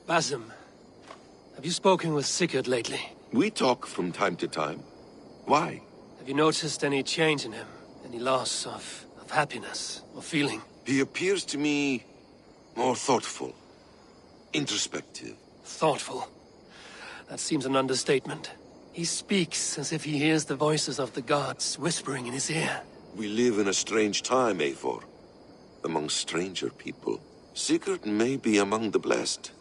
Basim, have you spoken with Sigurd lately? We talk from time to time. Why? Have you noticed any change in him? Any loss of happiness or feeling? He appears to me more thoughtful, introspective. Thoughtful? That seems an understatement. He speaks as if he hears the voices of the gods whispering in his ear. We live in a strange time, Eivor. Among stranger people. Sigurd may be among the blessed.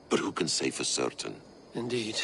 But who can say for certain? Indeed.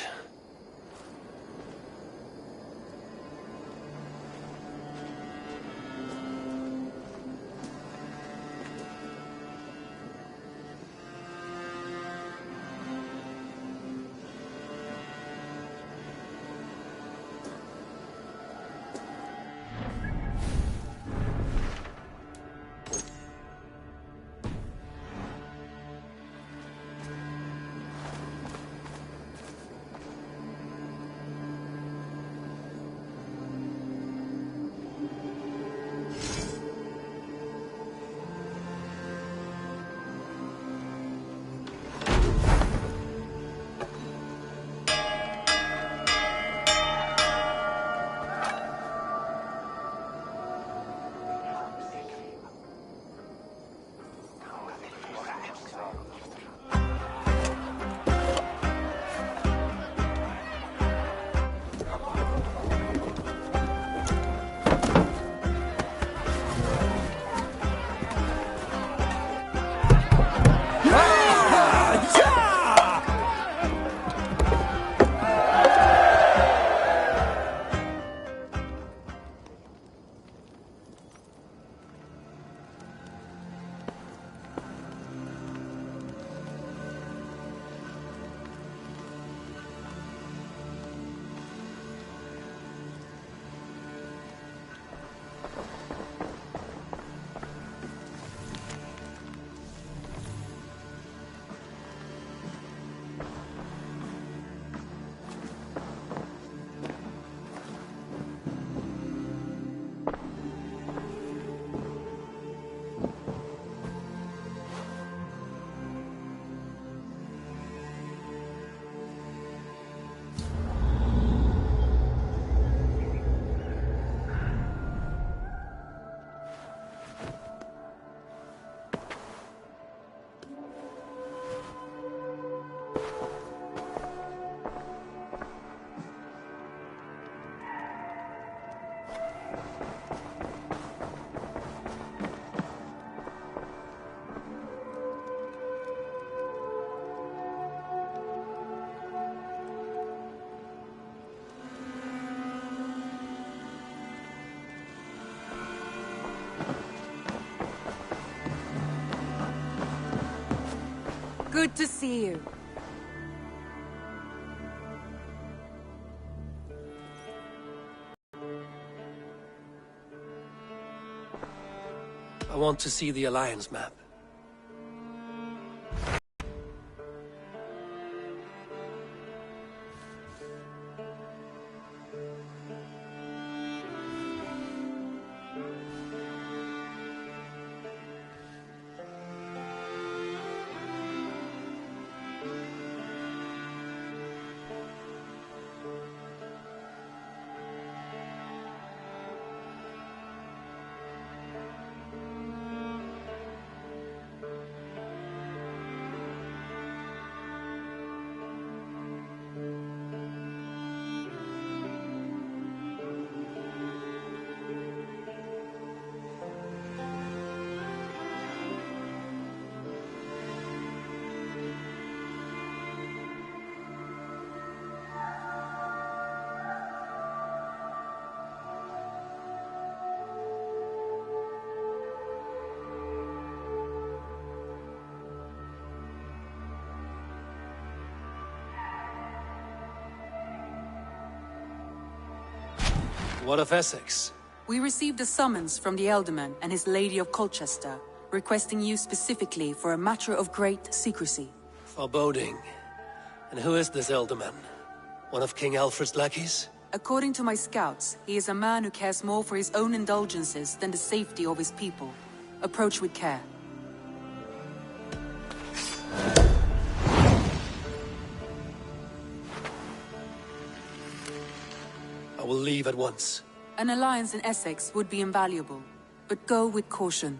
Good to see you. I want to see the Alliance map. What of Essex? We received a summons from the Elderman and his Lady of Colchester, requesting you specifically for a matter of great secrecy. Foreboding. And who is this Elderman? One of King Alfred's lackeys? According to my scouts, he is a man who cares more for his own indulgences than the safety of his people. Approach with care. will leave at once. An alliance in Essex would be invaluable, but go with caution.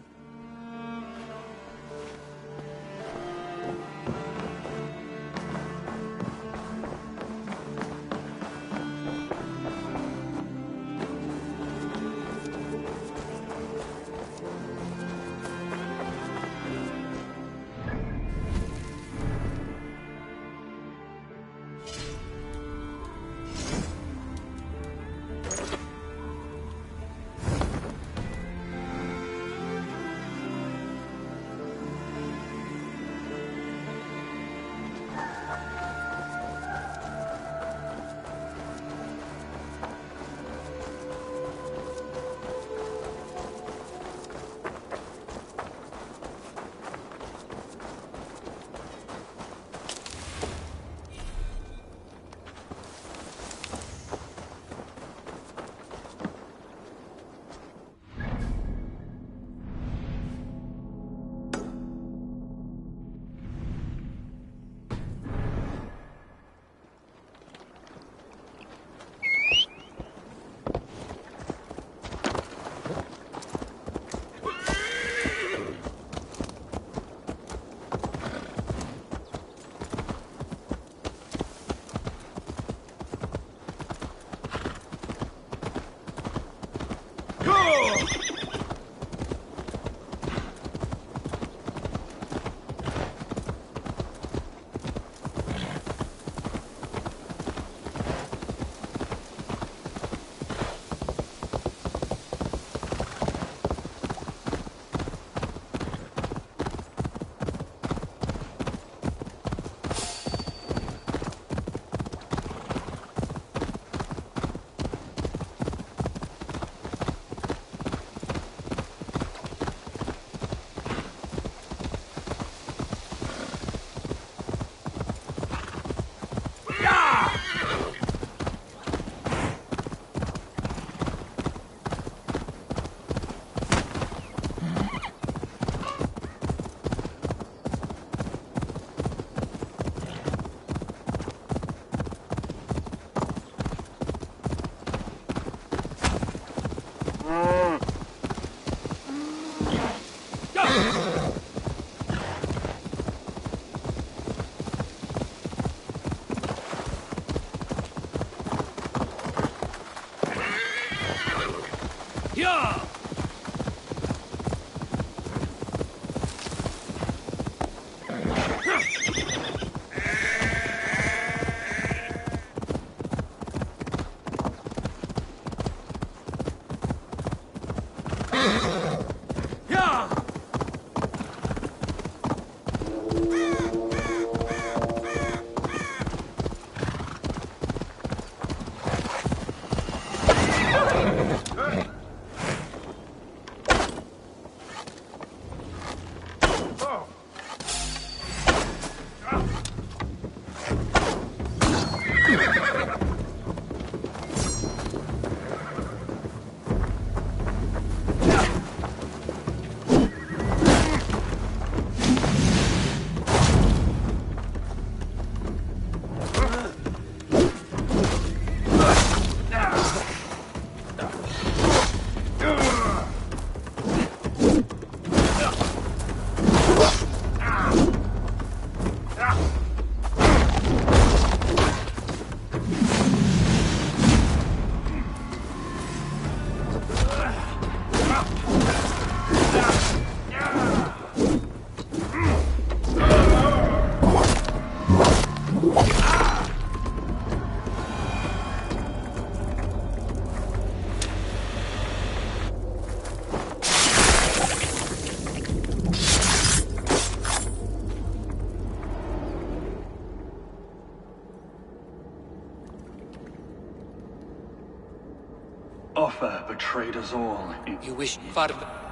Offa betrayed us all. You wish Varda...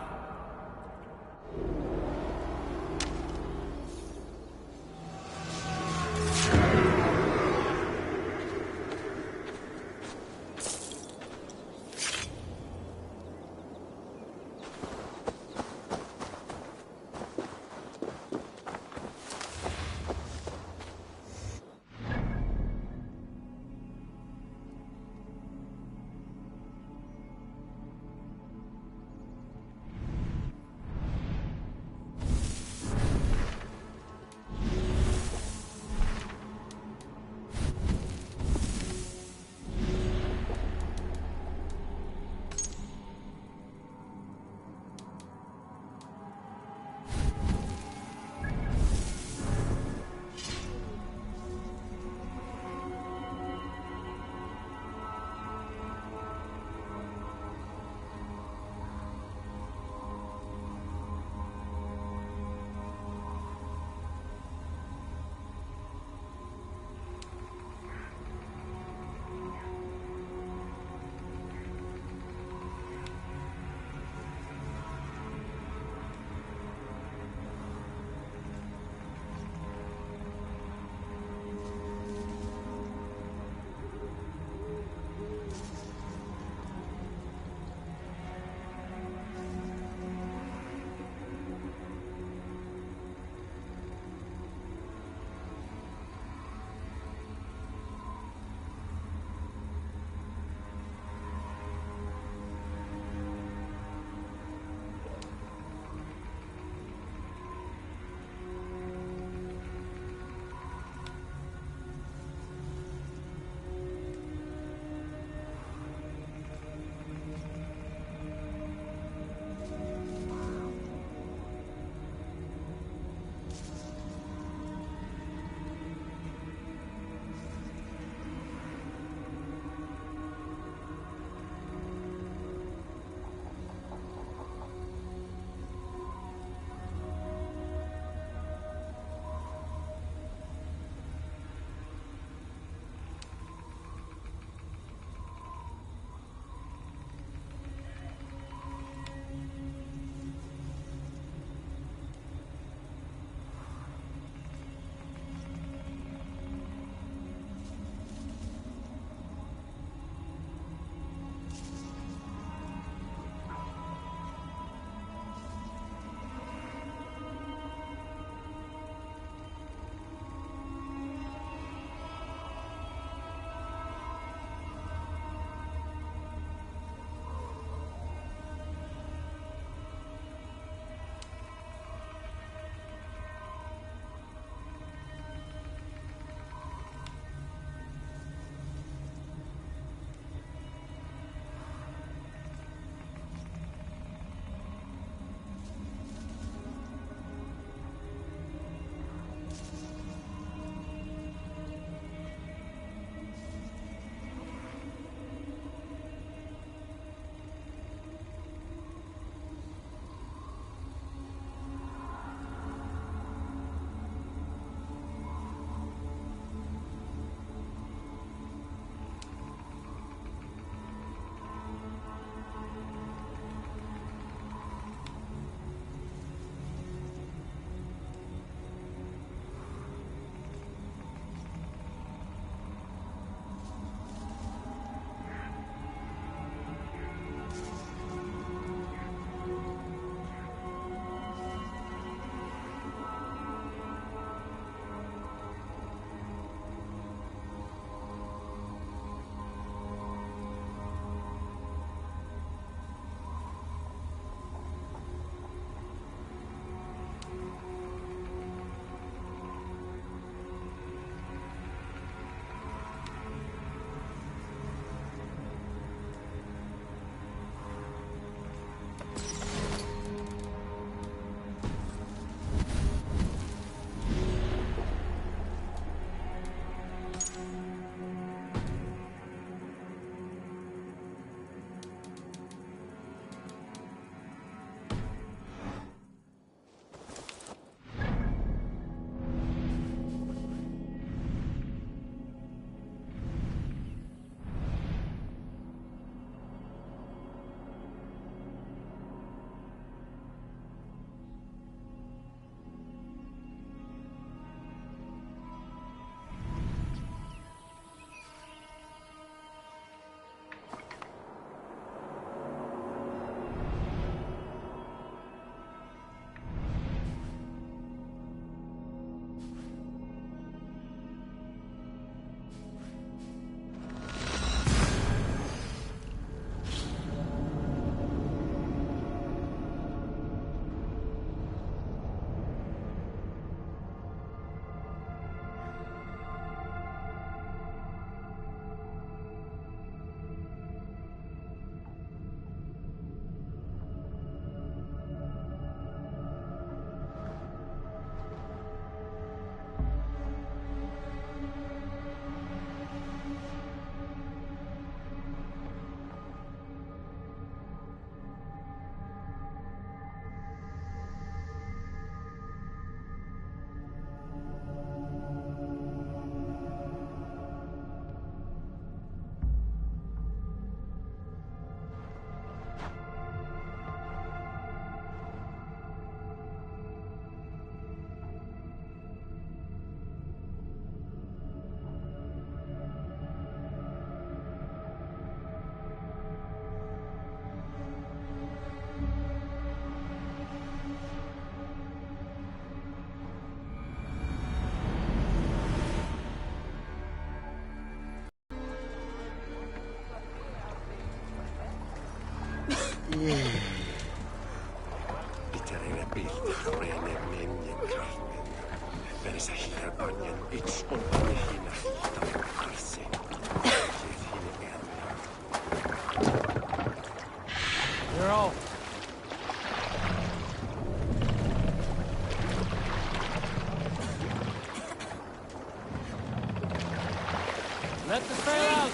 You're all. Let the sail out!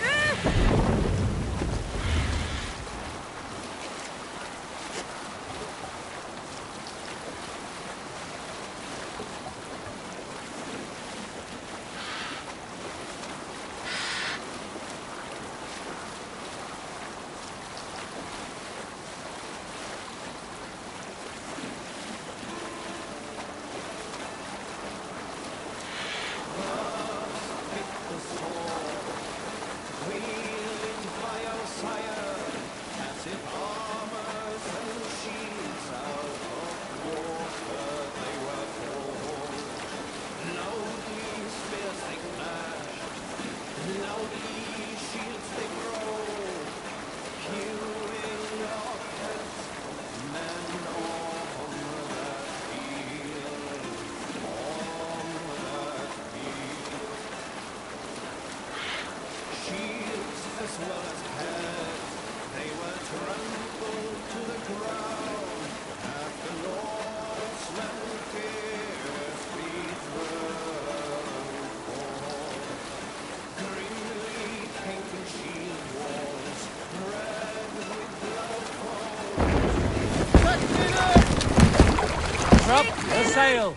Drop the sail!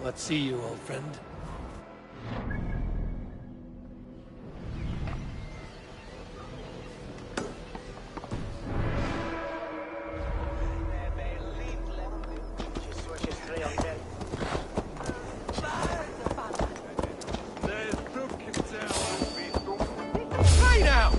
Let's see you, old friend. Hey now!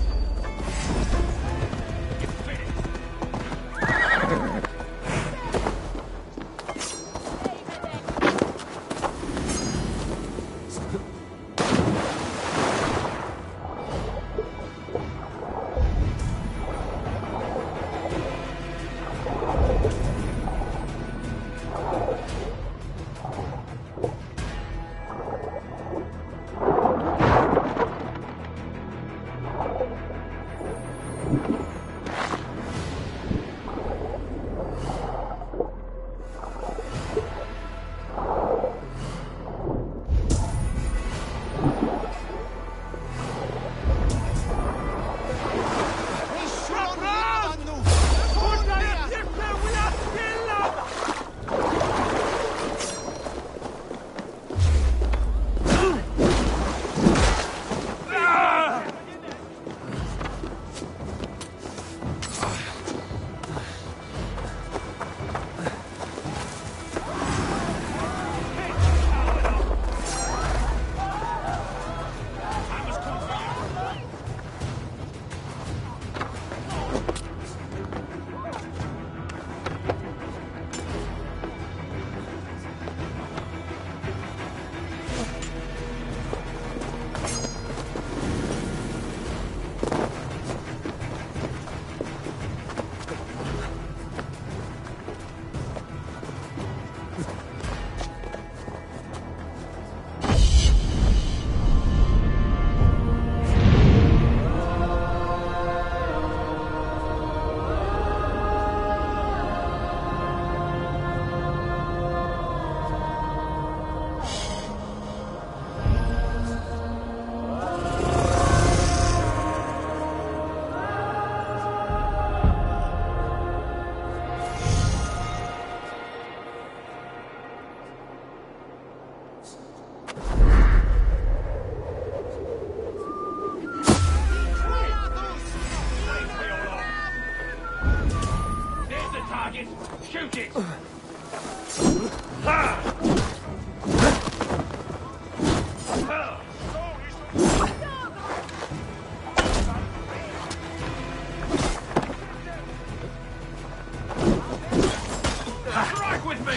Strike with me!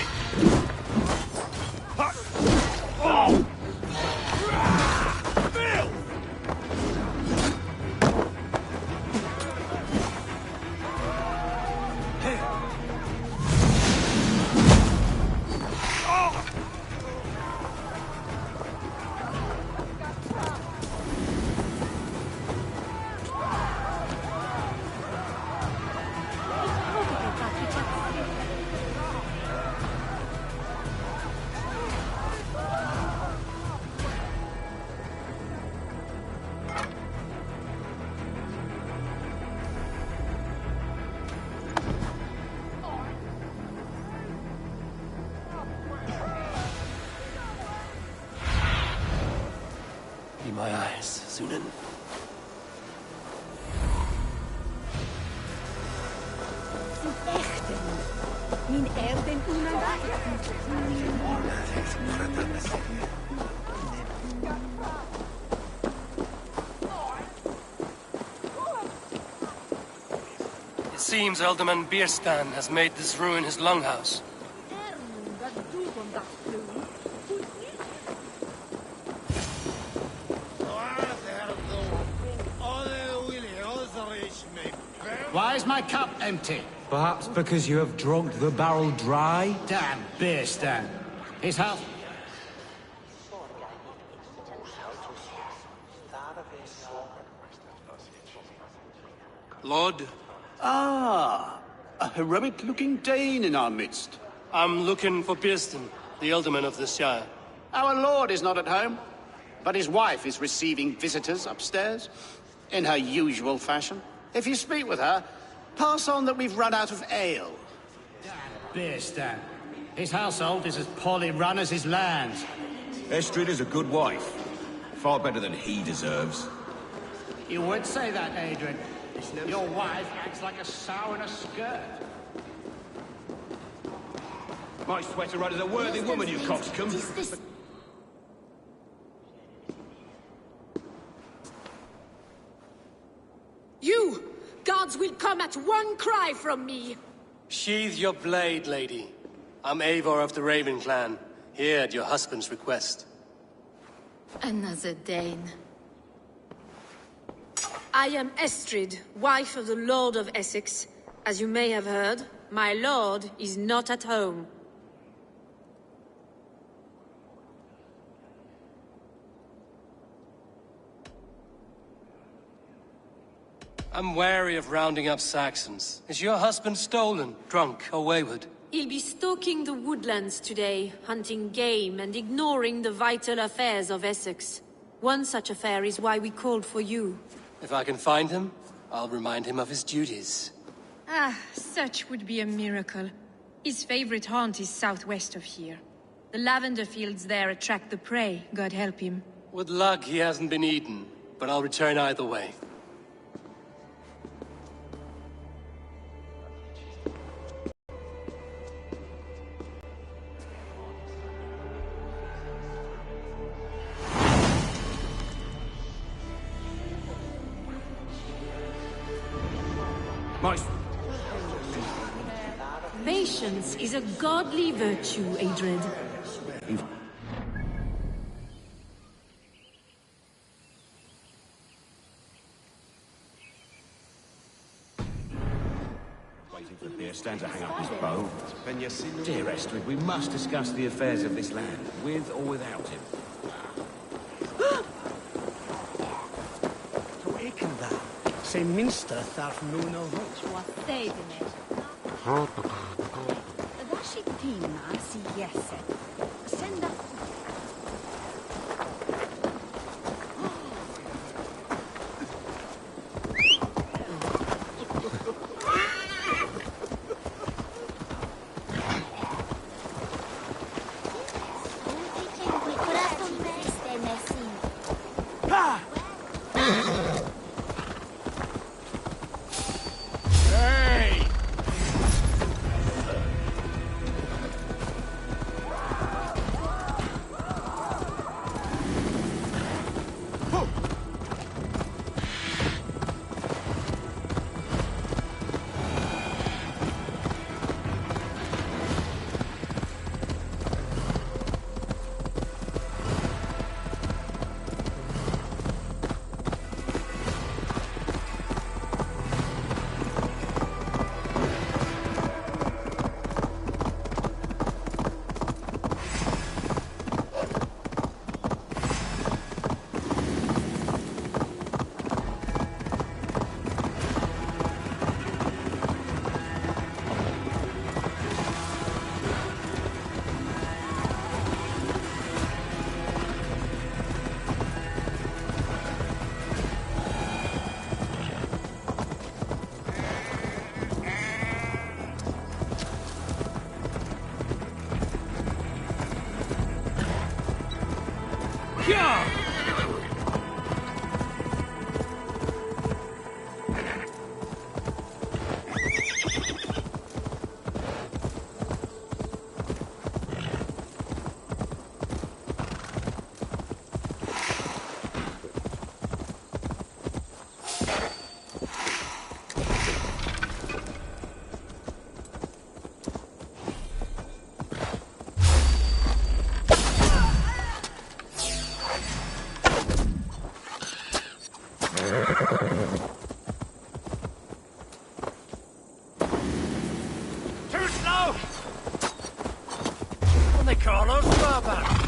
Be my eyes, Sunan. Min elden It seems Alderman Bierstan has made this ruin his longhouse. Why is my cup empty? Perhaps because you have drunk the barrel dry? Damn Bierstan. His house... Lord? Ah, a heroic-looking Dane in our midst. I'm looking for Bierstan, the Alderman of the Shire. Our lord is not at home, but his wife is receiving visitors upstairs, in her usual fashion. If you speak with her, pass on that we've run out of ale. Bierstan. His household is as poorly run as his lands. Estrid is a good wife. Far better than he deserves. You would say that, Adrian. Your wife acts like a sow in a skirt. My sweater run is a worthy woman, you coxcomb. You! Gods will come at one cry from me! Sheathe your blade, lady. I'm Eivor of the Raven clan, here at your husband's request. Another Dane. I am Estrid, wife of the Lord of Essex. As you may have heard, my lord is not at home. I'm wary of rounding up Saxons. Is your husband stolen, drunk, or wayward? He'll be stalking the woodlands today, hunting game and ignoring the vital affairs of Essex. One such affair is why we called for you. If I can find him, I'll remind him of his duties. Ah, such would be a miracle. His favorite haunt is southwest of here. The lavender fields there attract the prey, God help him. With luck, he hasn't been eaten, but I'll return either way. Patience is a godly virtue, Adrid. Waiting for Bierstan to hang up his bow. Dear Estrid, we must discuss the affairs of this land, with or without him. Se minsta þarf núna á Svo þeir mér. Þessi tíma sí jesse. Senda. Too slow! What they call us, barbarians?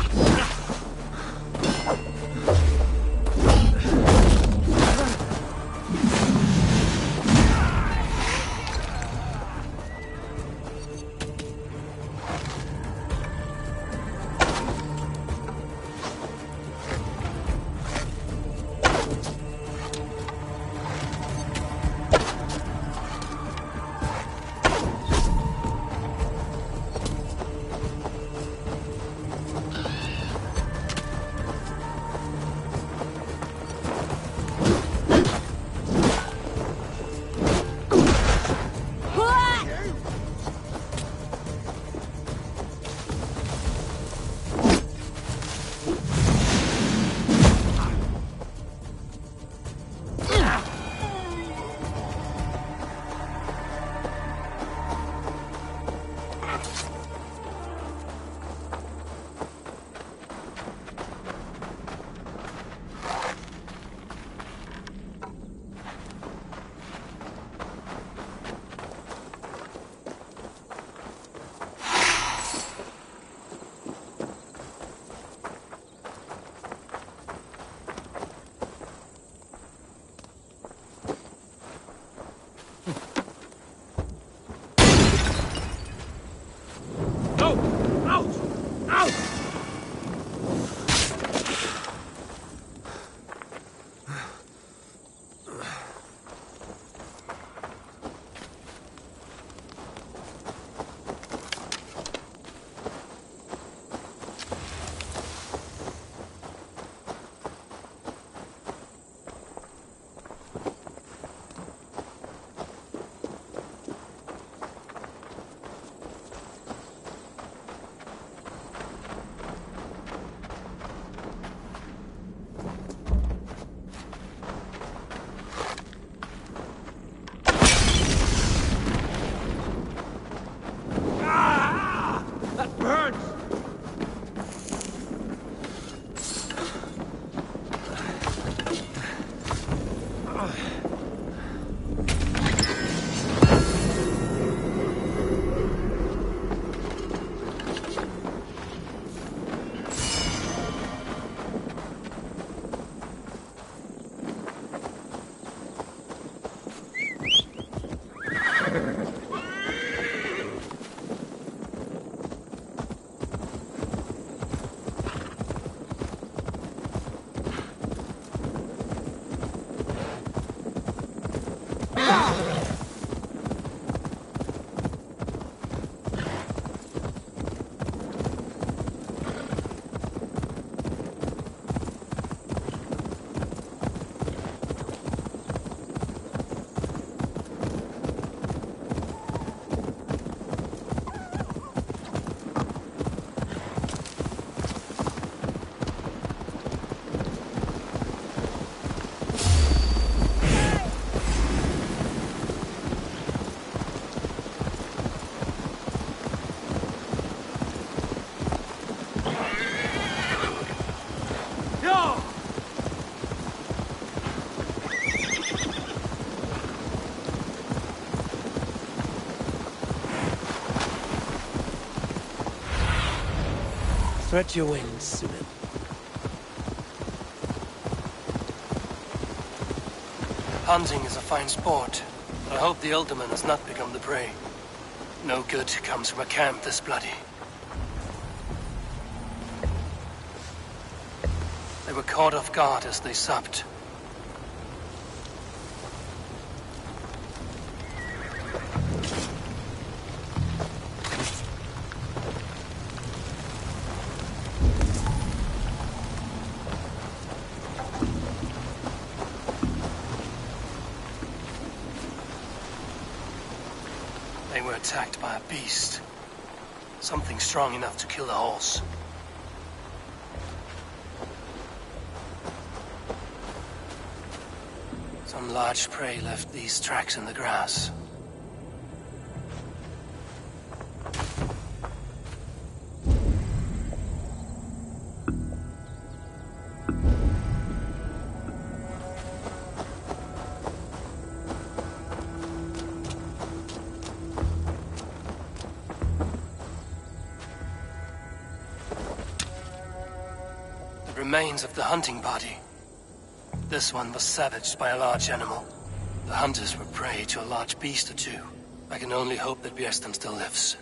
Spread your wings, Sunan. Hunting is a fine sport, but I hope the Alderman has not become the prey. No good comes from a camp this bloody. They were caught off guard as they supped. attacked by a beast. Something strong enough to kill a horse. Some large prey left these tracks in the grass. Remains of the hunting party. This one was savaged by a large animal. The hunters were prey to a large beast or two. I can only hope that Björnstam still lives.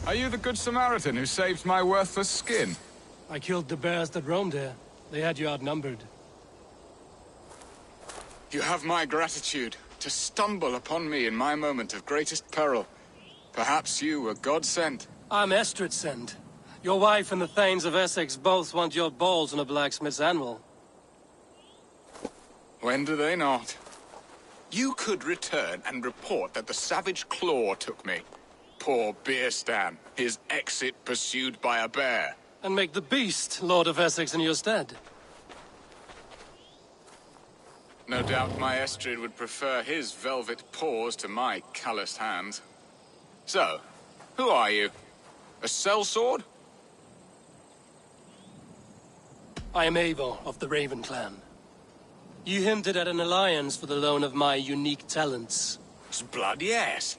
Are you the Good Samaritan who saved my worthless skin? I killed the bears that roamed here. They had you outnumbered. You have my gratitude to stumble upon me in my moment of greatest peril. Perhaps you were God-sent. I'm Estrid sent. Your wife and the Thanes of Essex both want your balls on a blacksmith's anvil. When do they not? You could return and report that the savage Claw took me. Poor Björnstam, his exit pursued by a bear. And make the beast Lord of Essex in your stead. No doubt my Estrid would prefer his velvet paws to my calloused hands. So, who are you? A sellsword? I am Eivor of the Raven clan. You hinted at an alliance for the loan of my unique talents. Blood, yes.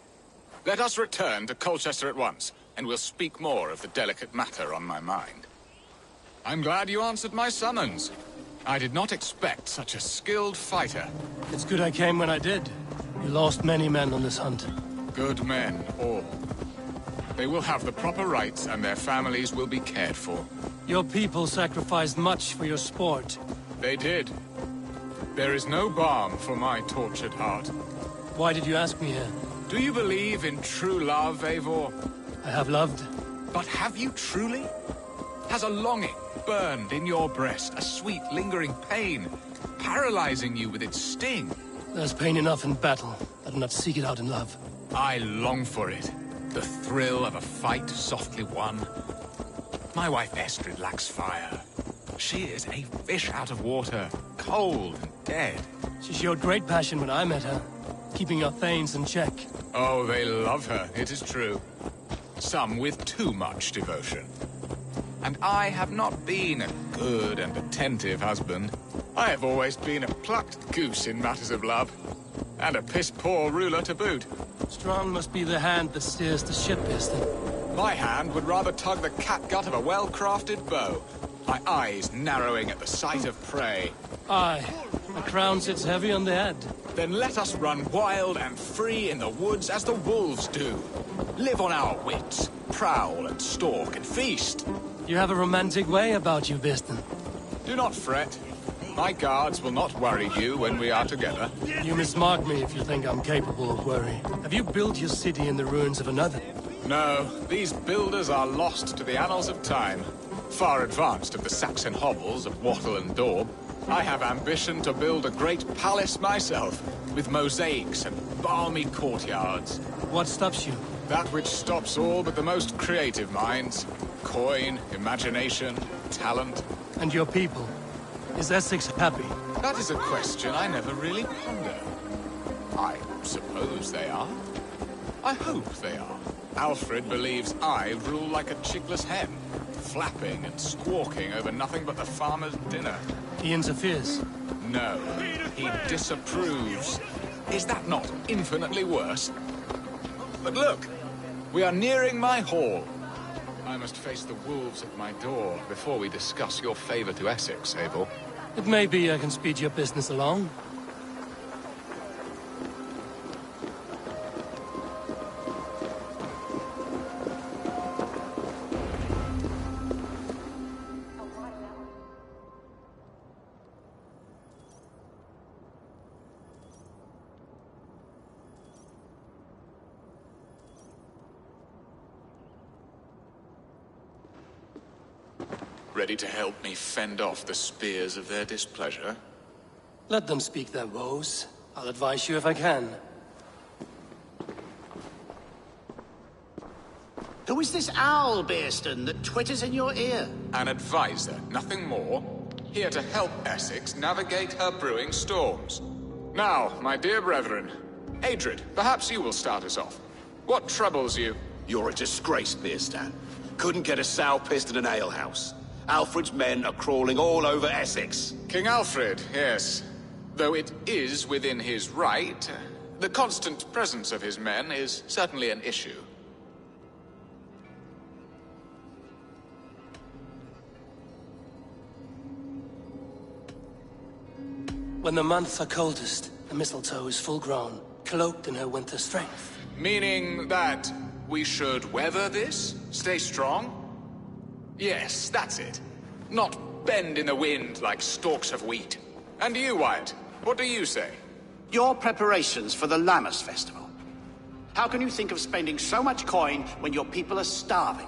Let us return to Colchester at once, and we'll speak more of the delicate matter on my mind. I'm glad you answered my summons. I did not expect such a skilled fighter. It's good I came when I did. You lost many men on this hunt. Good men, all. They will have the proper rights, and their families will be cared for. Your people sacrificed much for your sport. They did. There is no balm for my tortured heart. Why did you ask me here? Do you believe in true love, Eivor? I have loved. But have you truly? Has a longing burned in your breast, a sweet, lingering pain, paralyzing you with its sting? There's pain enough in battle. I do not seek it out in love. I long for it. The thrill of a fight softly won. My wife Estrid lacks fire. She is a fish out of water, cold and dead. She showed great passion when I met her, keeping your Thanes in check. Oh, they love her, it is true. Some with too much devotion. And I have not been a good and attentive husband. I have always been a plucked goose in matters of love. And a piss-poor ruler to boot. Strong must be the hand that steers the ship, Björnstam. My hand would rather tug the catgut of a well-crafted bow. My eyes narrowing at the sight of prey. Aye, a crown sits heavy on the head. Then let us run wild and free in the woods as the wolves do. Live on our wits, prowl and stalk and feast. You have a romantic way about you, Björnstam. Do not fret. My guards will not worry you when we are together. You mismark me if you think I'm capable of worry. Have you built your city in the ruins of another? No, these builders are lost to the annals of time. Far advanced of the Saxon hovels of Wattle and Daub. I have ambition to build a great palace myself, with mosaics and balmy courtyards. What stops you? That which stops all but the most creative minds. Coin, imagination, talent. And your people? Is Essex happy? That is a question I never really ponder. I suppose they are. I hope they are. Alfred believes I rule like a chickless hen, flapping and squawking over nothing but the farmer's dinner. He interferes? No, he disapproves. Is that not infinitely worse? But look, we are nearing my hall. I must face the wolves at my door before we discuss your favor to Essex, Abel. It may be I can speed your business along. Ready to help me fend off the spears of their displeasure? Let them speak their woes. I'll advise you if I can. Who is this owl, Bearston, that twitters in your ear? An advisor, nothing more. Here to help Essex navigate her brewing storms. Now, my dear brethren, Adrid, perhaps you will start us off. What troubles you? You're a disgrace, Bearstan. Couldn't get a sow pissed in an alehouse. Alfred's men are crawling all over Essex. King Alfred, yes. Though it is within his right, the constant presence of his men is certainly an issue. When the months are coldest, the mistletoe is full grown, cloaked in her winter strength. Meaning that we should weather this? Stay strong? Yes, that's it. Not bend in the wind like stalks of wheat. And you, Wyatt, what do you say? Your preparations for the Lammas festival. How can you think of spending so much coin when your people are starving?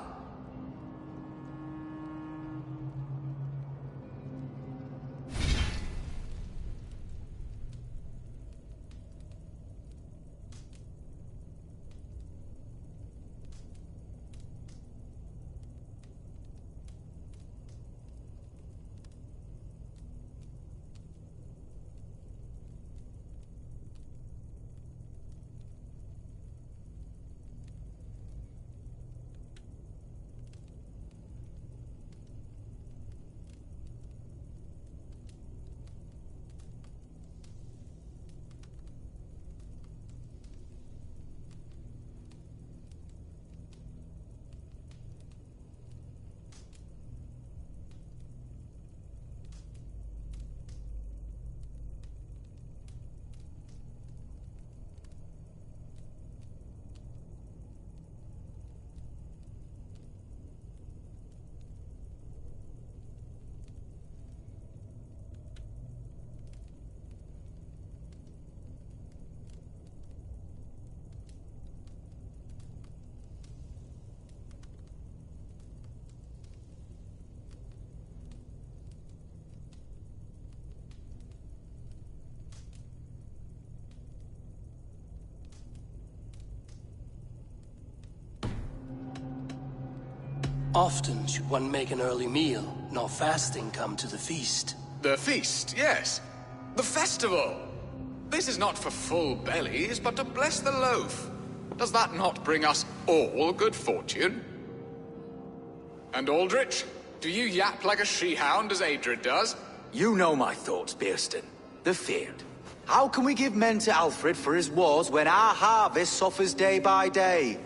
Often should one make an early meal, nor fasting come to the feast. The feast, yes. The festival! This is not for full bellies, but to bless the loaf. Does that not bring us all good fortune? And Aldrich, do you yap like a she-hound as Adrid does? You know my thoughts, Bearston. The feared. How can we give men to Alfred for his wars when our harvest suffers day by day?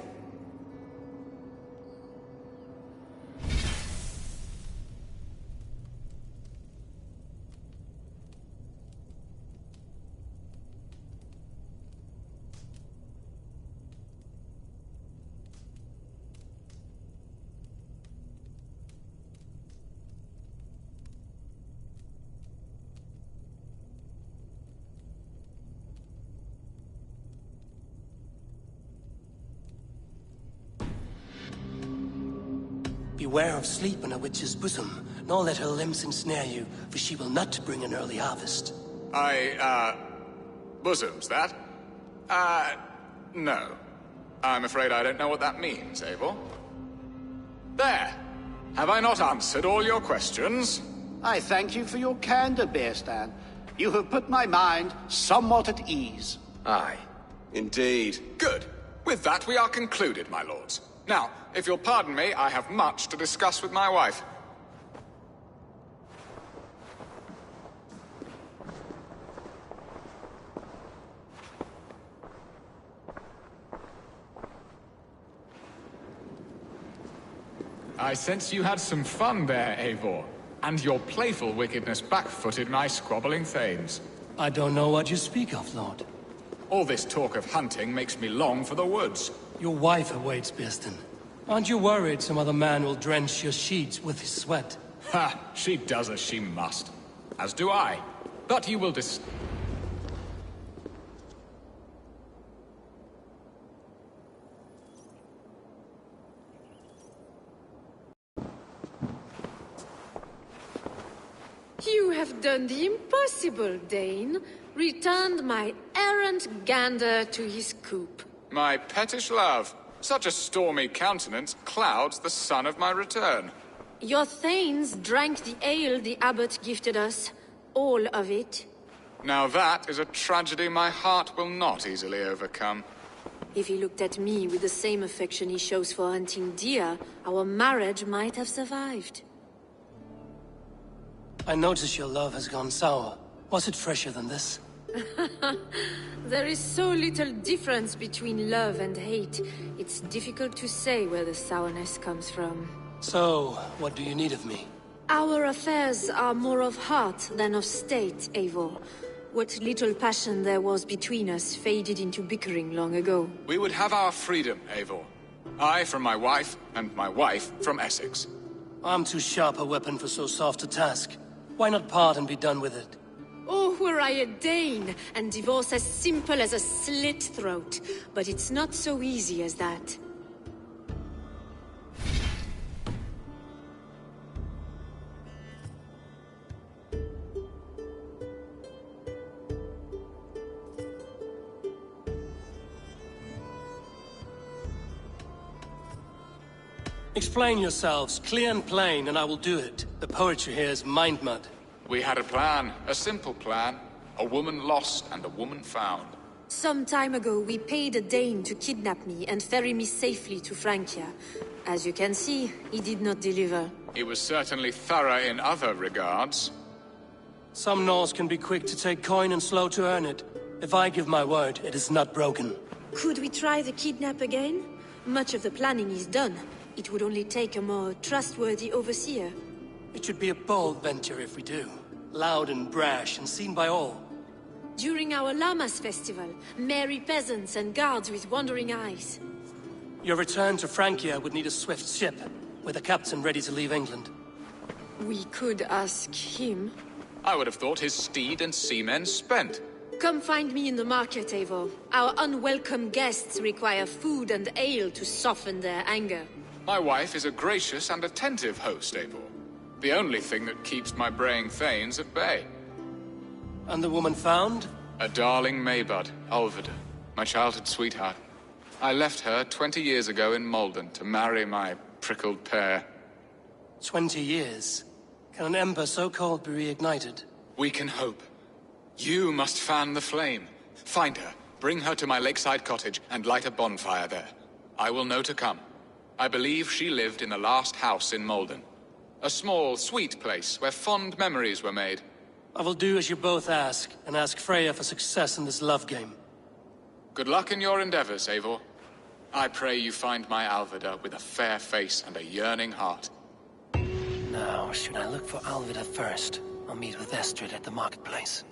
Beware of sleep in a witch's bosom, nor let her limbs ensnare you, for she will not bring an early harvest. Bosoms, that? No. I'm afraid I don't know what that means, Eivor. There! Have I not answered all your questions? I thank you for your candor, Bearstan. You have put my mind somewhat at ease. Aye. Indeed. Good. With that, we are concluded, my lords. Now, if you'll pardon me, I have much to discuss with my wife. I sense you had some fun there, Eivor. And your playful wickedness backfooted my squabbling thanes. I don't know what you speak of, Lord. All this talk of hunting makes me long for the woods. Your wife awaits, Bearstan. Aren't you worried some other man will drench your sheets with his sweat? Ha! She does as she must. As do I. But you will You have done the impossible, Dane. Returned my errant gander to his coop. My pettish love. Such a stormy countenance clouds the sun of my return. Your thanes drank the ale the abbot gifted us. All of it. Now that is a tragedy my heart will not easily overcome. If he looked at me with the same affection he shows for hunting deer, our marriage might have survived. I notice your love has gone sour. Was it fresher than this? There is so little difference between love and hate. It's difficult to say where the sourness comes from. So, what do you need of me? Our affairs are more of heart than of state, Eivor. What little passion there was between us faded into bickering long ago. We would have our freedom, Eivor. I from my wife, and my wife from Essex. I'm too sharp a weapon for so soft a task. Why not part and be done with it? Oh, were I a Dane, and divorce as simple as a slit throat. But it's not so easy as that. Explain yourselves, clear and plain, and I will do it. The poetry here is mind mud. We had a plan, a simple plan. A woman lost and a woman found. Some time ago, we paid a Dane to kidnap me and ferry me safely to Francia. As you can see, he did not deliver. He was certainly thorough in other regards. Some Norse can be quick to take coin and slow to earn it. If I give my word, it is not broken. Could we try the kidnap again? Much of the planning is done. It would only take a more trustworthy overseer. It should be a bold venture if we do. Loud and brash and seen by all. During our Llamas festival, merry peasants and guards with wandering eyes. Your return to Francia would need a swift ship, with a captain ready to leave England. We could ask him. I would have thought his steed and seamen spent. Come find me in the market, Eivor. Our unwelcome guests require food and ale to soften their anger. My wife is a gracious and attentive host, Eivor. The only thing that keeps my braying thanes at bay. And the woman found? A darling Maybud, Alvida, my childhood sweetheart. I left her 20 years ago in Malden to marry my prickled pear. 20 years? Can an ember so cold be reignited? We can hope. You must fan the flame. Find her, bring her to my lakeside cottage, and light a bonfire there. I will know to come. I believe she lived in the last house in Malden. A small, sweet place where fond memories were made. I will do as you both ask, and ask Freya for success in this love game. Good luck in your endeavors, Eivor. I pray you find my Alvida with a fair face and a yearning heart. Now, should I look for Alvida first, or meet with Estrid at the marketplace?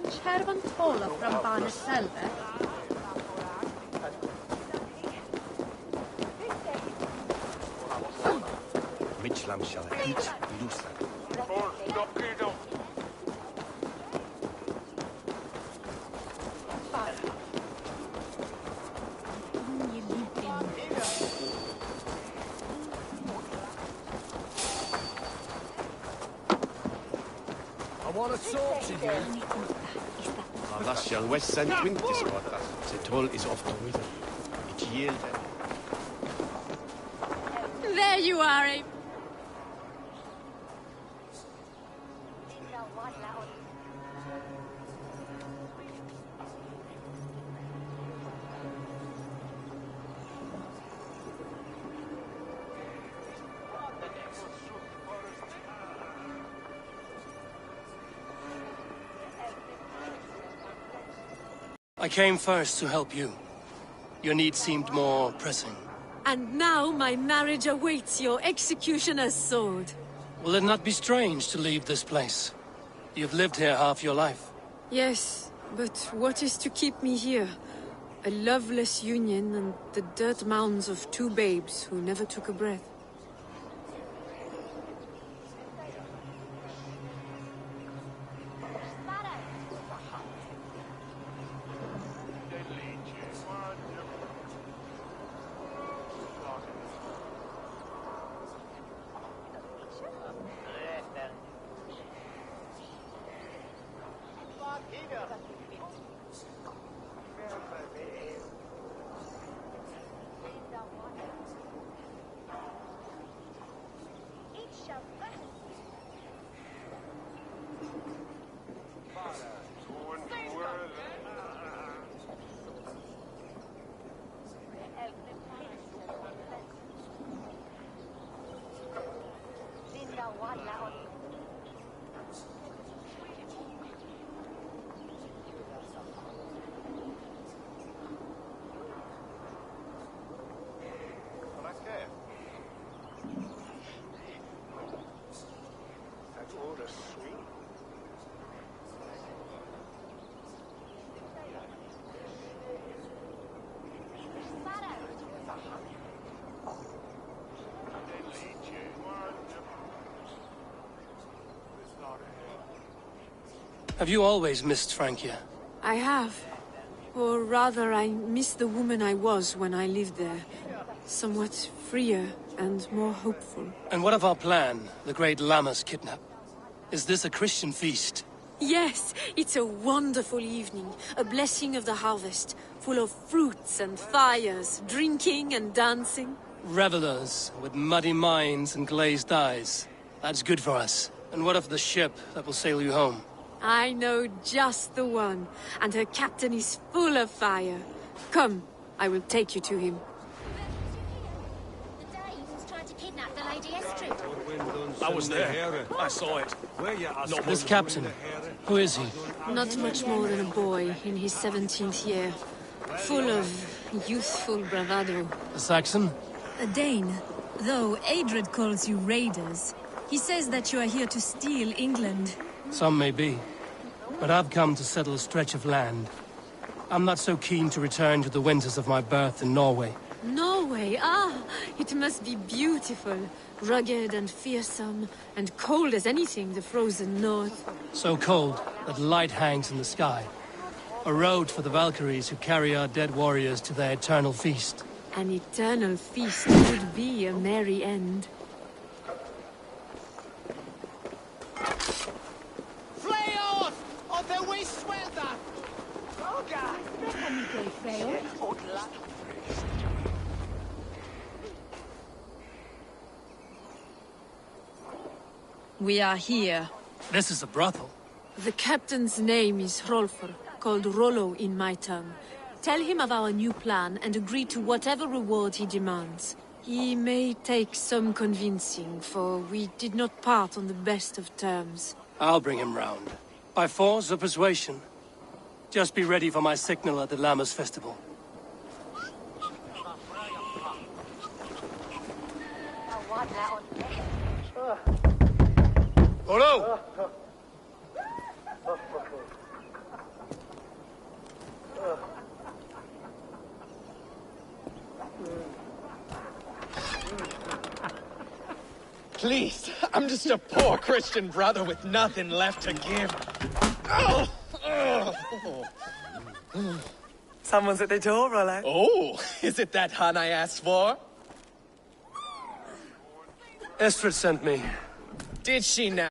van Chervan Tola from Barneselve. Mitchlam shall eat Lusa. I want to talk to you. That's shall West St. Quintus water. The toll is off the wither. It yielded. There you are, Abe. I came first to help you. Your need seemed more pressing. And now my marriage awaits your executioner's sword. Will it not be strange to leave this place? You've lived here half your life. Yes, but what is to keep me here? A loveless union and the dirt mounds of two babes who never took a breath. Have you always missed Francia? I have. Or rather, I miss the woman I was when I lived there. Somewhat freer and more hopeful. And what of our plan, the great Lammas kidnap? Is this a Christian feast? Yes, it's a wonderful evening. A blessing of the harvest, full of fruits and fires, drinking and dancing. Revelers with muddy minds and glazed eyes. That's good for us. And what of the ship that will sail you home? I know just the one, and her captain is full of fire. Come, I will take you to him. The Danes tried to kidnap the Lady Estrid. I was there. I saw it. Not this captain. Who is he? Not much more than a boy in his 17th year. Full of youthful bravado. A Saxon? A Dane. Though Adred calls you raiders. He says that you are here to steal England. Some may be. But I've come to settle a stretch of land. I'm not so keen to return to the winters of my birth in Norway. Norway? Ah, it must be beautiful. Rugged and fearsome, and cold as anything the frozen north. So cold that light hangs in the sky. A road for the Valkyries who carry our dead warriors to their eternal feast. An eternal feast would be a merry end. We are here. This is a brothel. The captain's name is Hrolfr, called Rollo in my tongue. Tell him of our new plan and agree to whatever reward he demands. He may take some convincing, for we did not part on the best of terms. I'll bring him round. By force or persuasion. Just be ready for my signal at the Lammas festival. Hello! Please, I'm just a poor Christian brother with nothing left to give. Oh! Someone's at the door, Rollo. Oh, is it that hun I asked for? Estrid sent me. Did she now?